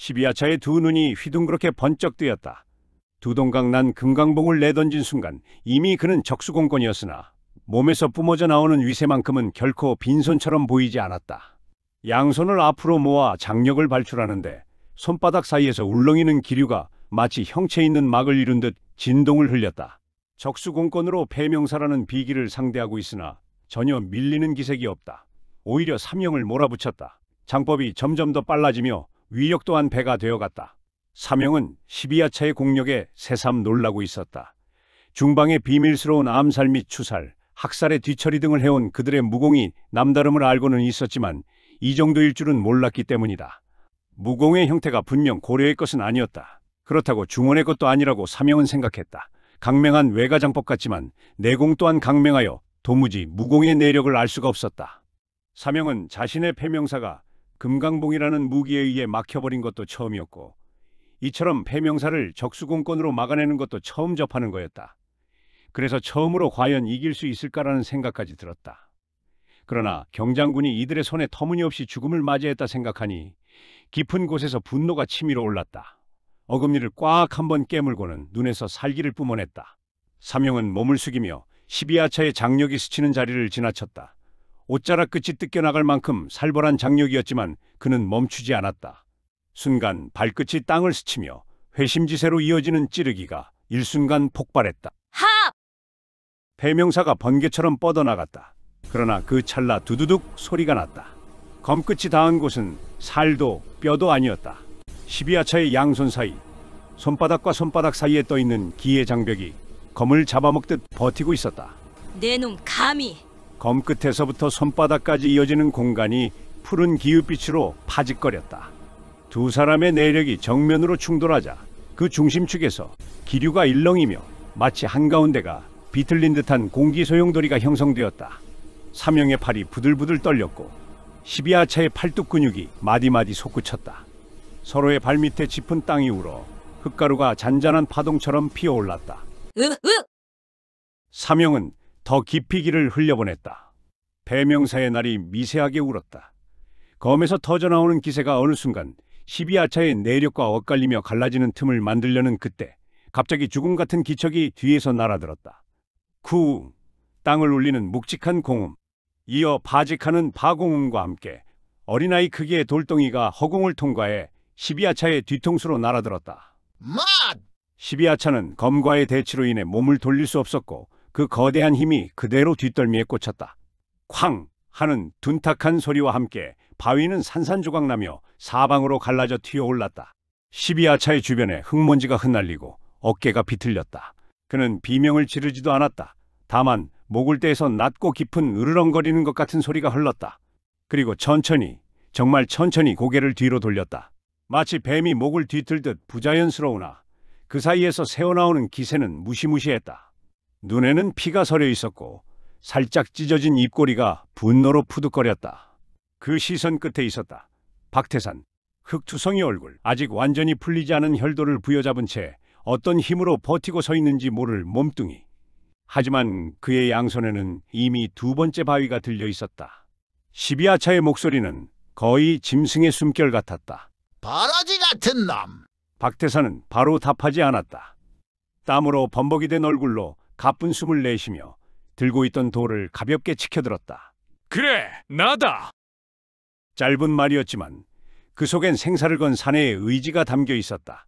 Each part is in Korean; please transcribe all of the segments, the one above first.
십이하차의 두 눈이 휘둥그렇게 번쩍 뜨였다. 두 동강 난 금강봉을 내던진 순간 이미 그는 적수공권이었으나 몸에서 뿜어져 나오는 위세만큼은 결코 빈손처럼 보이지 않았다. 양손을 앞으로 모아 장력을 발출하는데 손바닥 사이에서 울렁이는 기류가 마치 형체 있는 막을 이룬 듯 진동을 흘렸다. 적수공권으로 폐명사라는 비기를 상대하고 있으나 전혀 밀리는 기색이 없다. 오히려 사명을 몰아붙였다. 장법이 점점 더 빨라지며 위력 또한 배가 되어갔다. 사명은 십이하차의 공력에 새삼 놀라고 있었다. 중방의 비밀스러운 암살 및 추살, 학살의 뒤처리 등을 해온 그들의 무공이 남다름을 알고는 있었지만 이 정도일 줄은 몰랐기 때문이다. 무공의 형태가 분명 고려의 것은 아니었다. 그렇다고 중원의 것도 아니라고 사명은 생각했다. 강맹한 외가장법 같지만 내공 또한 강맹하여 도무지 무공의 내력을 알 수가 없었다. 사명은 자신의 폐명사가 금강봉이라는 무기에 의해 막혀버린 것도 처음이었고 이처럼 폐명사를 적수공권으로 막아내는 것도 처음 접하는 거였다. 그래서 처음으로 과연 이길 수 있을까라는 생각까지 들었다. 그러나 경장군이 이들의 손에 터무니없이 죽음을 맞이했다 생각하니 깊은 곳에서 분노가 치밀어 올랐다. 어금니를 꽉 한번 깨물고는 눈에서 살기를 뿜어냈다. 사명은 몸을 숙이며 십이하차의 장력이 스치는 자리를 지나쳤다. 옷자락 끝이 뜯겨나갈 만큼 살벌한 장력이었지만 그는 멈추지 않았다. 순간 발끝이 땅을 스치며 회심지세로 이어지는 찌르기가 일순간 폭발했다. 하! 폐명사가 번개처럼 뻗어나갔다. 그러나 그 찰나 두두둑 소리가 났다. 검끝이 닿은 곳은 살도 뼈도 아니었다. 십이하차의 양손 사이, 손바닥과 손바닥 사이에 떠있는 기의 장벽이 검을 잡아먹듯 버티고 있었다. 내 놈 감히! 검끝에서부터 손바닥까지 이어지는 공간이 푸른 기읒빛으로 파직거렸다. 두 사람의 내력이 정면으로 충돌하자 그 중심축에서 기류가 일렁이며 마치 한가운데가 비틀린 듯한 공기 소용돌이가 형성되었다. 사명의 팔이 부들부들 떨렸고 십이하차의 팔뚝 근육이 마디마디 솟구쳤다. 서로의 발밑에 짚은 땅이 울어 흙가루가 잔잔한 파동처럼 피어올랐다. 사명은 더 깊이 기를 흘려보냈다. 폐명사의 날이 미세하게 울었다. 검에서 터져나오는 기세가 어느 순간 십이하차의 내력과 엇갈리며 갈라지는 틈을 만들려는 그때 갑자기 죽음 같은 기척이 뒤에서 날아들었다. 쿠! 땅을 울리는 묵직한 공음, 이어 파직하는 파공음과 함께 어린아이 크기의 돌덩이가 허공을 통과해 십이하차의 뒤통수로 날아들었다. 맛! 십이하차는 검과의 대치로 인해 몸을 돌릴 수 없었고 그 거대한 힘이 그대로 뒷덜미에 꽂혔다. 쾅! 하는 둔탁한 소리와 함께 바위는 산산조각나며 사방으로 갈라져 튀어올랐다. 십이하차의 주변에 흙먼지가 흩날리고 어깨가 비틀렸다. 그는 비명을 지르지도 않았다. 다만 목을 떼서 낮고 깊은 으르렁거리는 것 같은 소리가 흘렀다. 그리고 천천히, 정말 천천히 고개를 뒤로 돌렸다. 마치 뱀이 목을 뒤틀듯 부자연스러우나 그 사이에서 새어나오는 기세는 무시무시했다. 눈에는 피가 서려 있었고 살짝 찢어진 입꼬리가 분노로 푸득거렸다. 그 시선 끝에 있었다. 박태산, 흑투성이 얼굴, 아직 완전히 풀리지 않은 혈도를 부여잡은 채 어떤 힘으로 버티고 서 있는지 모를 몸뚱이. 하지만 그의 양손에는 이미 두 번째 바위가 들려 있었다. 십이하차의 목소리는 거의 짐승의 숨결 같았다. 버러지 같은 놈! 박태산은 바로 답하지 않았다. 땀으로 범벅이 된 얼굴로 가쁜 숨을 내쉬며 들고 있던 돌을 가볍게 치켜들었다. 그래, 나다! 짧은 말이었지만 그 속엔 생사를 건 사내의 의지가 담겨 있었다.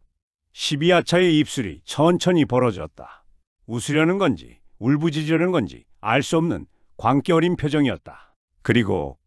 십이하차의 입술이 천천히 벌어졌다. 웃으려는 건지 울부짖으려는 건지 알 수 없는 광기 어린 표정이었다. 그리고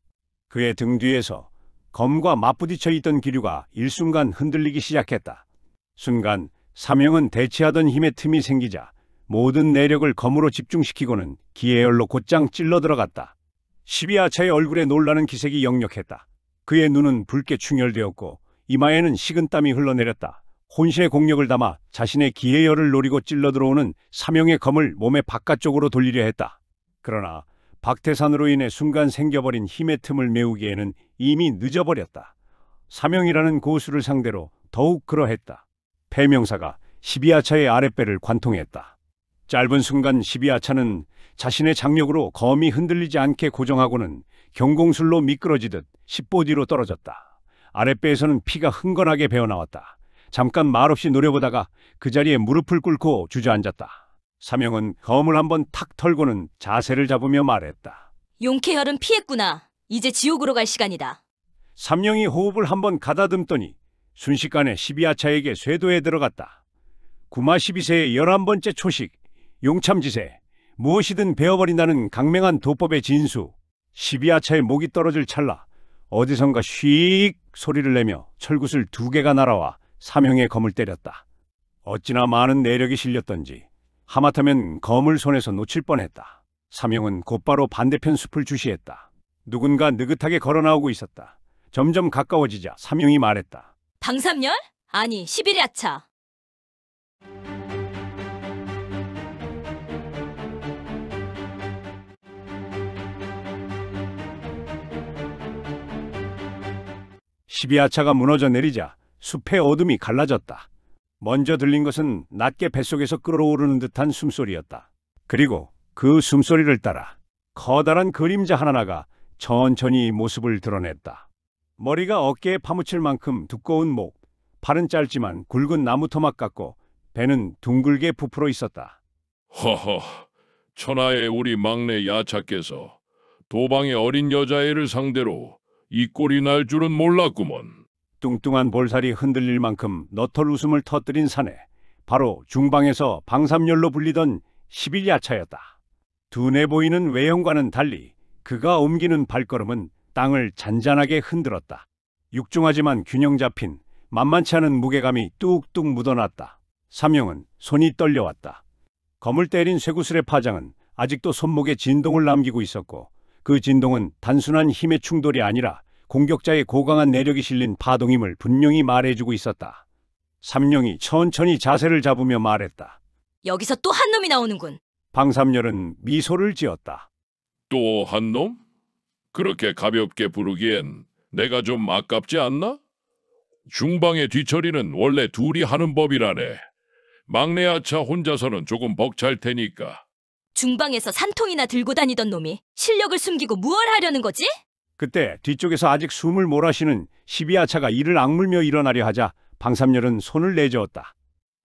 그의 등 뒤에서 검과 맞부딪혀 있던 기류가 일순간 흔들리기 시작했다. 순간 사명은 대치하던 힘의 틈이 생기자 모든 내력을 검으로 집중시키고는 기해열로 곧장 찔러 들어갔다. 십이하차의 얼굴에 놀라는 기색이 역력했다. 그의 눈은 붉게 충혈되었고 이마에는 식은땀이 흘러내렸다. 혼신의 공력을 담아 자신의 기해열을 노리고 찔러 들어오는 사명의 검을 몸의 바깥쪽으로 돌리려 했다. 그러나 박태산으로 인해 순간 생겨버린 힘의 틈을 메우기에는 이미 늦어버렸다. 사명이라는 고수를 상대로 더욱 그러했다. 폐명사가 십이하차의 아랫배를 관통했다. 짧은 순간 십이하차는 자신의 장력으로 검이 흔들리지 않게 고정하고는 경공술로 미끄러지듯 10보 뒤로 떨어졌다. 아랫배에서는 피가 흥건하게 배어나왔다. 잠깐 말없이 노려보다가 그 자리에 무릎을 꿇고 주저앉았다. 사명은 검을 한번 탁 털고는 자세를 잡으며 말했다. 용케혈은 피했구나. 이제 지옥으로 갈 시간이다. 삼령이 호흡을 한번 가다듬더니 순식간에 12아차에게 쇄도에 들어갔다. 구마 12세의 11번째 초식, 용참지세, 무엇이든 베어버린다는 강맹한 도법의 진수. 12아차의 목이 떨어질 찰나 어디선가 휙 소리를 내며 철굿을 2개가 날아와 사명의 검을 때렸다. 어찌나 많은 내력이 실렸던지 하마터면 검을 손에서 놓칠 뻔했다. 사명은 곧바로 반대편 숲을 주시했다. 누군가 느긋하게 걸어나오고 있었다. 점점 가까워지자 사명이 말했다. 방삼열? 아니, 11야차. 십이아차가 무너져 내리자 숲의 어둠이 갈라졌다. 먼저 들린 것은 낮게 뱃속에서 끓어오르는 듯한 숨소리였다. 그리고 그 숨소리를 따라 커다란 그림자 하나가 천천히 모습을 드러냈다. 머리가 어깨에 파묻힐 만큼 두꺼운 목, 팔은 짧지만 굵은 나무 토막 같고 배는 둥글게 부풀어 있었다. 허허, 천하의 우리 막내 야차께서 도방의 어린 여자애를 상대로 이 꼴이 날 줄은 몰랐구먼. 뚱뚱한 볼살이 흔들릴 만큼 너털 웃음을 터뜨린 사내, 바로 중방에서 방삼열로 불리던 11야차였다. 둔해 보이는 외형과는 달리 그가 옮기는 발걸음은 땅을 잔잔하게 흔들었다. 육중하지만 균형 잡힌 만만치 않은 무게감이 뚝뚝 묻어났다. 삼형은 손이 떨려왔다. 검을 때린 쇠구슬의 파장은 아직도 손목에 진동을 남기고 있었고 그 진동은 단순한 힘의 충돌이 아니라 공격자의 고강한 내력이 실린 파동임을 분명히 말해주고 있었다. 삼룡이 천천히 자세를 잡으며 말했다. 여기서 또 한 놈이 나오는군. 방삼열은 미소를 지었다. 또 한 놈? 그렇게 가볍게 부르기엔 내가 좀 아깝지 않나? 중방의 뒤처리는 원래 둘이 하는 법이라네. 막내 아차 혼자서는 조금 벅찰 테니까. 중방에서 산통이나 들고 다니던 놈이 실력을 숨기고 무얼 하려는 거지? 그때 뒤쪽에서 아직 숨을 몰아쉬는 12아차가 이를 악물며 일어나려 하자 방삼열은 손을 내저었다.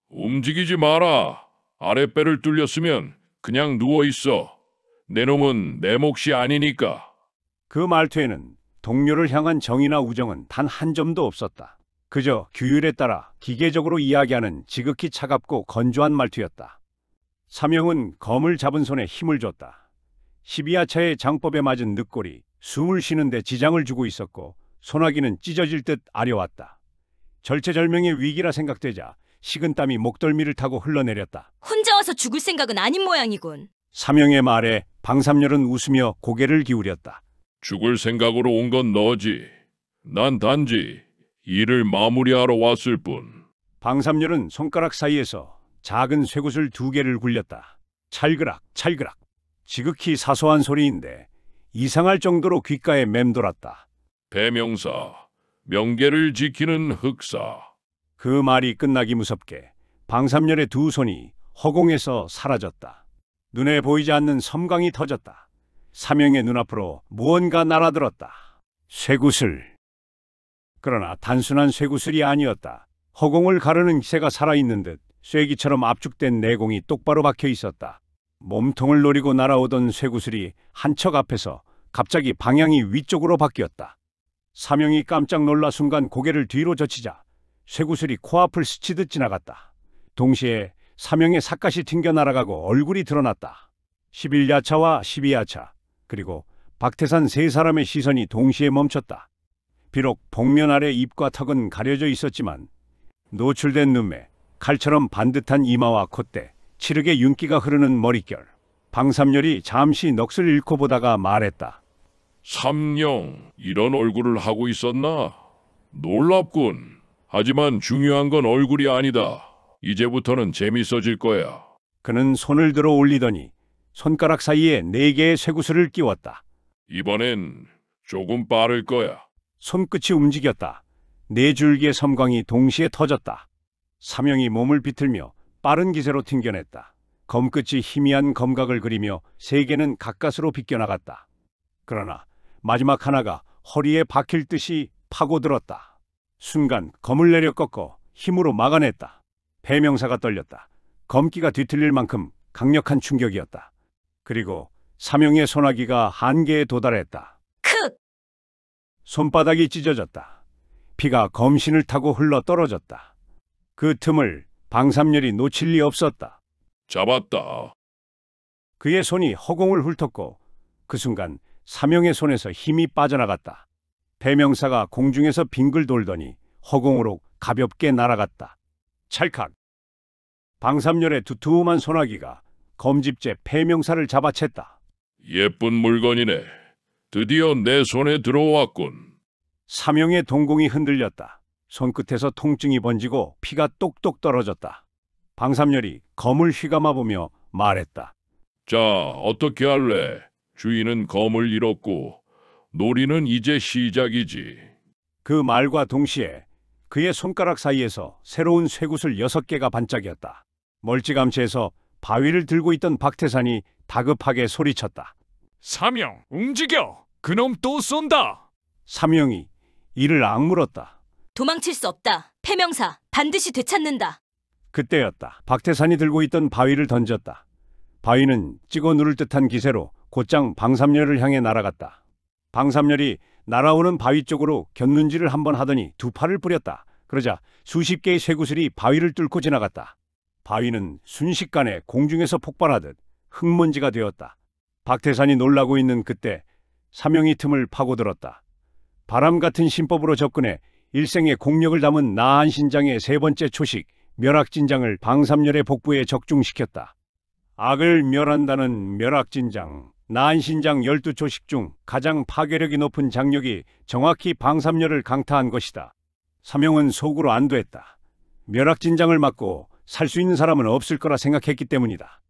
움직이지 마라. 아랫배를 뚫렸으면 그냥 누워있어. 내 놈은 내 몫이 아니니까. 그 말투에는 동료를 향한 정의나 우정은 단 한 점도 없었다. 그저 규율에 따라 기계적으로 이야기하는 지극히 차갑고 건조한 말투였다. 삼형은 검을 잡은 손에 힘을 줬다. 12아차의 장법에 맞은 늑골이 숨을 쉬는데 지장을 주고 있었고 소나기는 찢어질 듯 아려왔다. 절체절명의 위기라 생각되자 식은땀이 목덜미를 타고 흘러내렸다. 혼자 와서 죽을 생각은 아닌 모양이군. 삼형의 말에 방삼열은 웃으며 고개를 기울였다. 죽을 생각으로 온 건 너지. 난 단지 일을 마무리하러 왔을 뿐. 방삼열은 손가락 사이에서 작은 쇠구슬 2개를 굴렸다. 찰그락 찰그락. 지극히 사소한 소리인데 이상할 정도로 귓가에 맴돌았다. 배명사, 명계를 지키는 흑사. 그 말이 끝나기 무섭게 방삼열의 2 손이 허공에서 사라졌다. 눈에 보이지 않는 섬광이 터졌다. 삼형의 눈앞으로 무언가 날아들었다. 쇠구슬. 그러나 단순한 쇠구슬이 아니었다. 허공을 가르는 기세가 살아있는 듯 쇠기처럼 압축된 내공이 똑바로 박혀 있었다. 몸통을 노리고 날아오던 쇠구슬이 한 척 앞에서 갑자기 방향이 위쪽으로 바뀌었다. 삼형이 깜짝 놀라 순간 고개를 뒤로 젖히자 쇠구슬이 코앞을 스치듯 지나갔다. 동시에 삼형의 삿갓이 튕겨 날아가고 얼굴이 드러났다. 11야차와 12야차 그리고 박태산 3사람의 시선이 동시에 멈췄다. 비록 복면 아래 입과 턱은 가려져 있었지만 노출된 눈매, 칼처럼 반듯한 이마와 콧대, 치르게 윤기가 흐르는 머릿결. 방삼열이 잠시 넋을 잃고 보다가 말했다. 삼령, 이런 얼굴을 하고 있었나? 놀랍군. 하지만 중요한 건 얼굴이 아니다. 이제부터는 재밌어질 거야. 그는 손을 들어 올리더니 손가락 사이에 4개의 쇠구슬을 끼웠다. 이번엔 조금 빠를 거야. 손끝이 움직였다. 4줄기의 섬광이 동시에 터졌다. 삼형이 몸을 비틀며 빠른 기세로 튕겨냈다. 검끝이 희미한 검각을 그리며 3개는 가까스로 비껴나갔다. 그러나 마지막 하나가 허리에 박힐 듯이 파고들었다. 순간 검을 내려 꺾어 힘으로 막아냈다. 배명사가 떨렸다. 검기가 뒤틀릴 만큼 강력한 충격이었다. 그리고 사명의 소나기가 한계에 도달했다. 크! 손바닥이 찢어졌다. 피가 검신을 타고 흘러 떨어졌다. 그 틈을 방삼열이 놓칠 리 없었다. 잡았다. 그의 손이 허공을 훑었고 그 순간 사명의 손에서 힘이 빠져나갔다. 배명사가 공중에서 빙글 돌더니 허공으로 가볍게 날아갔다. 찰칵! 방삼열의 두툼한 소나기가 검집제 배명사를 잡아챘다. 예쁜 물건이네. 드디어 내 손에 들어왔군. 사명의 동공이 흔들렸다. 손끝에서 통증이 번지고 피가 똑똑 떨어졌다. 방삼열이 검을 휘감아 보며 말했다. 자, 어떻게 할래? 주인은 검을 잃었고 놀이는 이제 시작이지. 그 말과 동시에 그의 손가락 사이에서 새로운 쇠구슬 6개가 반짝였다. 멀찌감치해서 바위를 들고 있던 박태산이 다급하게 소리쳤다. 사명, 움직여! 그놈 또 쏜다! 사명이 이를 악물었다. 도망칠 수 없다. 패명사, 반드시 되찾는다. 그때였다. 박태산이 들고 있던 바위를 던졌다. 바위는 찍어 누를 듯한 기세로 곧장 방삼열을 향해 날아갔다. 방삼열이 날아오는 바위 쪽으로 곁눈질을 한번 하더니 두 팔을 뿌렸다. 그러자 수십 개의 쇠구슬이 바위를 뚫고 지나갔다. 바위는 순식간에 공중에서 폭발하듯 흙먼지가 되었다. 박태산이 놀라고 있는 그때 사명이 틈을 파고들었다. 바람 같은 신법으로 접근해 일생의 공력을 담은 나한신장의 세 번째 초식 멸악진장을 방삼열의 복부에 적중시켰다. 악을 멸한다는 멸악진장, 나한신장 12초식 중 가장 파괴력이 높은 장력이 정확히 방삼열을 강타한 것이다. 사명은 속으로 안도했다. 멸악진장을 맞고 살 수 있는 사람은 없을 거라 생각했기 때문이다.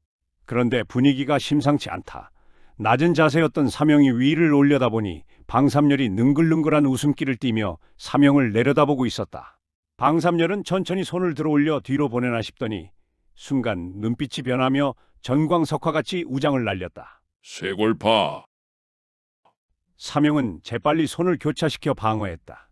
그런데 분위기가 심상치 않다. 낮은 자세였던 사명이 위를 올려다보니 방삼열이 능글능글한 웃음기를 띠며 사명을 내려다보고 있었다. 방삼열은 천천히 손을 들어올려 뒤로 보내나 싶더니 순간 눈빛이 변하며 전광석화같이 우장을 날렸다. 쇠골파. 사명은 재빨리 손을 교차시켜 방어했다.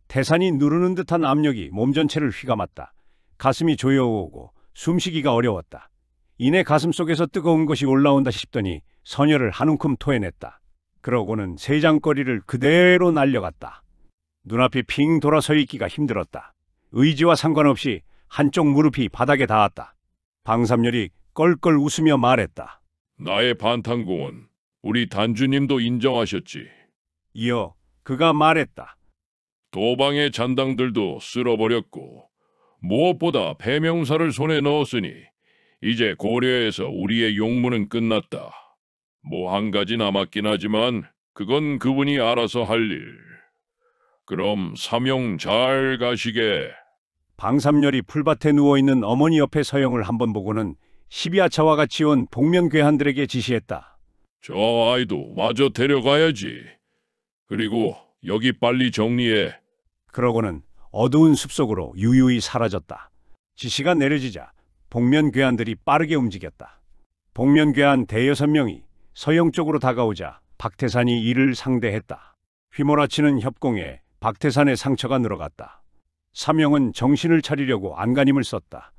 태산이 누르는 듯한 압력이 몸 전체를 휘감았다. 가슴이 조여오고 숨쉬기가 어려웠다. 이내 가슴 속에서 뜨거운 것이 올라온다 싶더니 선혈을 한 움큼 토해냈다. 그러고는 세장거리를 그대로 날려갔다. 눈앞이 핑 돌아서 있기가 힘들었다. 의지와 상관없이 한쪽 무릎이 바닥에 닿았다. 방삼열이 껄껄 웃으며 말했다. 나의 반탄공은 우리 단주님도 인정하셨지. 이어 그가 말했다. 도방의 잔당들도 쓸어버렸고 무엇보다 배명사를 손에 넣었으니 이제 고려에서 우리의 용무는 끝났다. 뭐 한 가지 남았긴 하지만 그건 그분이 알아서 할 일. 그럼 사명 잘 가시게. 방삼열이 풀밭에 누워있는 어머니 옆에 서영을 한번 보고는 12아차와 같이 온 복면괴한들에게 지시했다. 저 아이도 마저 데려가야지. 그리고 여기 빨리 정리해. 그러고는 어두운 숲속으로 유유히 사라졌다. 지시가 내려지자 복면괴한들이 빠르게 움직였다. 복면괴한 대여섯 명이 서영 쪽으로 다가오자 박태산이 이를 상대했다. 휘몰아치는 협공에 박태산의 상처가 늘어갔다. 사명은 정신을 차리려고 안간힘을 썼다.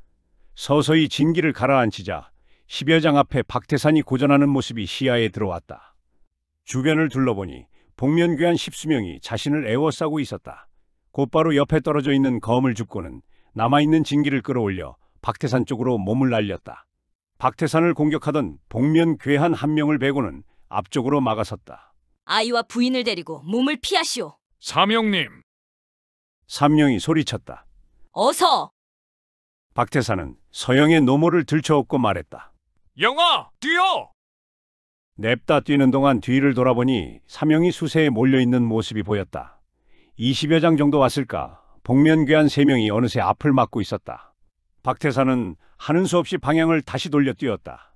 서서히 진기를 가라앉히자 10여 장 앞에 박태산이 고전하는 모습이 시야에 들어왔다. 주변을 둘러보니 복면괴한 10수명이 자신을 애워싸고 있었다. 곧바로 옆에 떨어져 있는 검을 줍고는 남아있는 진기를 끌어올려 박태산 쪽으로 몸을 날렸다. 박태산을 공격하던 복면괴한 한 명을 베고는 앞쪽으로 막아섰다. 아이와 부인을 데리고 몸을 피하시오. 사명님, 삼령이 소리쳤다. 어서! 박태산은 서영의 노모를 들쳐업고 말했다. 영아, 뛰어! 냅다 뛰는 동안 뒤를 돌아보니 삼영이 수세에 몰려있는 모습이 보였다. 20여 장 정도 왔을까 복면괴한 3명이 어느새 앞을 막고 있었다. 박태산은 하는 수 없이 방향을 다시 돌려 뛰었다.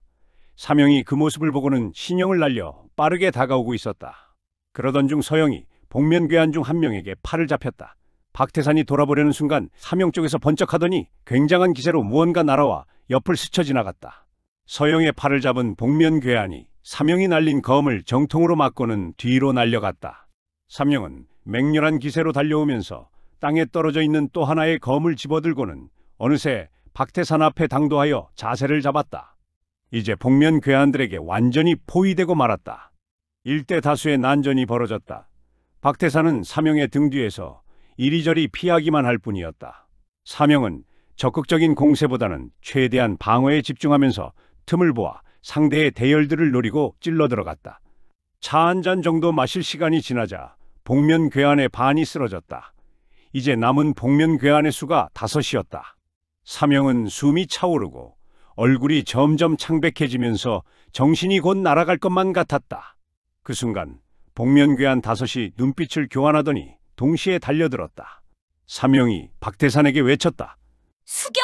삼영이 그 모습을 보고는 신형을 날려 빠르게 다가오고 있었다. 그러던 중 서영이 복면괴한 중 한 명에게 팔을 잡혔다. 박태산이 돌아보려는 순간 삼영 쪽에서 번쩍하더니 굉장한 기세로 무언가 날아와 옆을 스쳐 지나갔다. 서영의 팔을 잡은 복면괴한이 삼영이 날린 검을 정통으로 맞고는 뒤로 날려갔다. 삼영은 맹렬한 기세로 달려오면서 땅에 떨어져 있는 또 하나의 검을 집어들고는 어느새 박태산 앞에 당도하여 자세를 잡았다. 이제 복면 괴한들에게 완전히 포위되고 말았다. 일대 다수의 난전이 벌어졌다. 박태산은 사명의 등 뒤에서 이리저리 피하기만 할 뿐이었다. 사명은 적극적인 공세보다는 최대한 방어에 집중하면서 틈을 보아 상대의 대열들을 노리고 찔러 들어갔다. 차 한 잔 정도 마실 시간이 지나자 복면 괴한의 반이 쓰러졌다. 이제 남은 복면 괴한의 수가 5이었다. 사명은 숨이 차오르고 얼굴이 점점 창백해지면서 정신이 곧 날아갈 것만 같았다. 그 순간 복면 괴한 5이 눈빛을 교환하더니 동시에 달려들었다. 사명이 박태산에게 외쳤다. 숙여!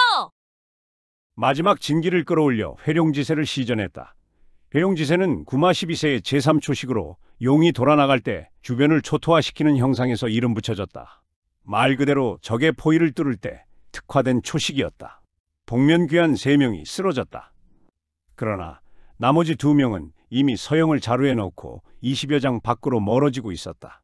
마지막 진기를 끌어올려 회룡지세를 시전했다. 회룡지세는 구마 12세의 제3초식으로 용이 돌아나갈 때 주변을 초토화시키는 형상에서 이름 붙여졌다. 말 그대로 적의 포위를 뚫을 때 특화된 초식이었다. 복면귀한 3명이 쓰러졌다. 그러나 나머지 2명은 이미 서형을 자루에 넣고 20여 장 밖으로 멀어지고 있었다.